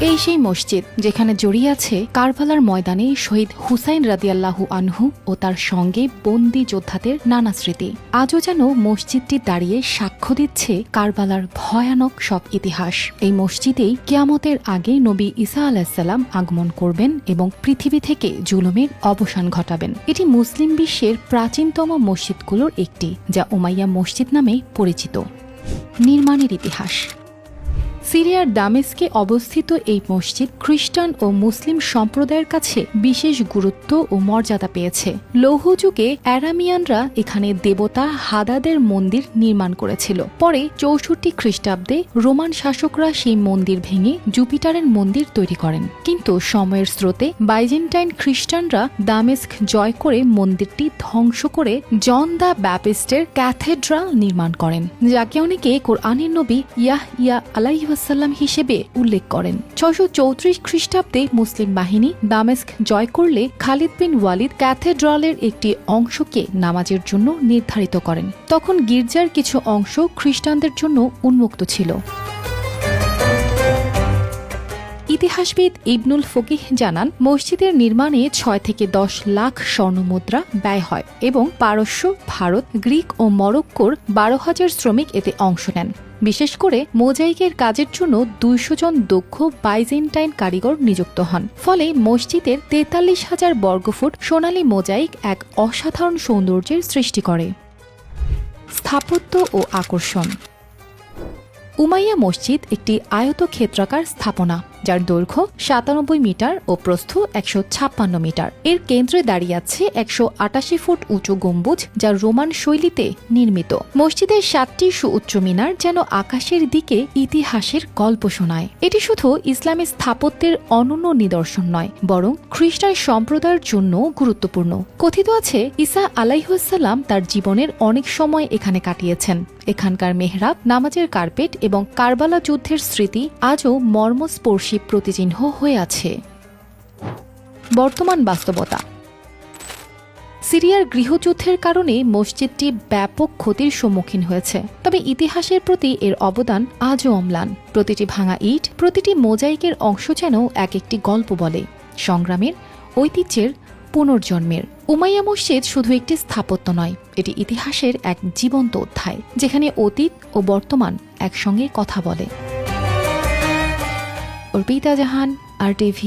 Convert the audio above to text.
এই সেই মসজিদ যেখানে জড়িয়ে আছে কারবালার ময়দানে শহীদ হুসাইন রাদিয়াল্লাহু আনহু ও তার সঙ্গে বন্দী যোদ্ধাদের নানা স্মৃতি। আজও যেন মসজিদটি দাঁড়িয়ে সাক্ষ্য দিচ্ছে কারবালার ভয়ানক সব ইতিহাস। এই মসজিদেই কিয়ামতের আগে নবী ঈসা আলাইহিসসালাম আগমন করবেন এবং পৃথিবী থেকে জুলুমের অবসান ঘটাবেন। এটি মুসলিম বিশ্বের প্রাচীনতম মসজিদগুলোর একটি, যা উমাইয়া মসজিদ নামে পরিচিত। নির্মাণের ইতিহাস। সিরিয়ার দামেস্কে অবস্থিত এই মসজিদ খ্রিস্টান ও মুসলিম সম্প্রদায়ের কাছে বিশেষ গুরুত্ব ও মর্যাদা পেয়েছে। লৌহ যুগে অ্যারামিয়ানরা এখানে দেবতা হাদাদের মন্দির নির্মাণ করেছিল। পরে ৬৪ খ্রিস্টাব্দে রোমান শাসকরা সেই মন্দির ভেঙে জুপিটারের মন্দির তৈরি করেন। কিন্তু সময়ের স্রোতে বাইজেন্টাইন খ্রিস্টানরা দামেস্ক জয় করে মন্দিরটি ধ্বংস করে জন দ্য ব্যাপিস্টের ক্যাথেড্রাল নির্মাণ করেন, যাকে অনেকে কোরআনের নবী ইয়াহইয়া আলাইহিস সালাম হিসেবে উল্লেখ করেন। ৬৩৪ খ্রিস্টাব্দে মুসলিম বাহিনী দামেস্ক জয় করলে খালিদ বিন ওয়ালিদ ক্যাথেড্রালের একটি অংশকে নামাজের জন্য নির্ধারিত করেন। তখন গির্জার কিছু অংশ খ্রিস্টানদের জন্য উন্মুক্ত ছিল। ইতিহাসবিদ ইবনুল ফকিহ জানান, মসজিদের নির্মাণে ৬ থেকে ১০ লাখ স্বর্ণমুদ্রা ব্যয় হয় এবং পারস্য, ভারত, গ্রিক ও মরক্কোর ১২,০০০ শ্রমিক এতে অংশ নেন। বিশেষ করে মোজাইকের কাজের জন্য ২০০ জন দক্ষ বাইজেন্টাইন কারিগর নিযুক্ত হন। ফলে মসজিদের ৪৩,০০০ বর্গফুট সোনালী মোজাইক এক অসাধারণ সৌন্দর্যের সৃষ্টি করে। স্থাপত্য ও আকর্ষণ। উমাইয়া মসজিদ একটি আয়তক্ষেত্রাকার স্থাপনা, যার দৈর্ঘ্য ৯৭ মিটার ও প্রস্থ ১৫৬ মিটার। এর কেন্দ্রে দাঁড়িয়ে আছে ১৮৮ ফুট উঁচু গম্বুজ, যা রোমান শৈলীতে নির্মিত। মসজিদের ৭টি সুউচ্চ মিনার যেন আকাশের দিকে ইতিহাসের গল্প শোনায়। এটি শুধু ইসলামী স্থাপত্যের অনন্য নিদর্শন নয়, বরং খ্রিস্টান সম্প্রদায়ের জন্য গুরুত্বপূর্ণ। কথিত আছে, ঈসা আলাইহিসসালাম তার জীবনের অনেক সময় এখানে কাটিয়েছেন। এখানকার মেহরাব, নামাজের কার্পেট এবং কারবালা যুদ্ধের স্মৃতি আজও মর্মস্পর্শী প্রতিচিহ্ন হয়ে আছে। বর্তমান বাস্তবতা। সিরিয়ার গৃহযুদ্ধের কারণে মসজিদটি ব্যাপক ক্ষতির সম্মুখীন হয়েছে, তবে ইতিহাসের প্রতি এর অবদান আজও অম্লান। প্রতিটি ভাঙা ইট, প্রতিটি মোজাইকের অংশ যেন এক একটি গল্প বলে, সংগ্রামের, ঐতিহ্যের, পুনর্জন্মের। উমাইয়া মসজিদ শুধু একটি স্থাপত্য নয়, এটি ইতিহাসের এক জীবন্ত অধ্যায়, যেখানে অতীত ও বর্তমান একসঙ্গে কথা বলে। অর্পিতা জাহান, RTV।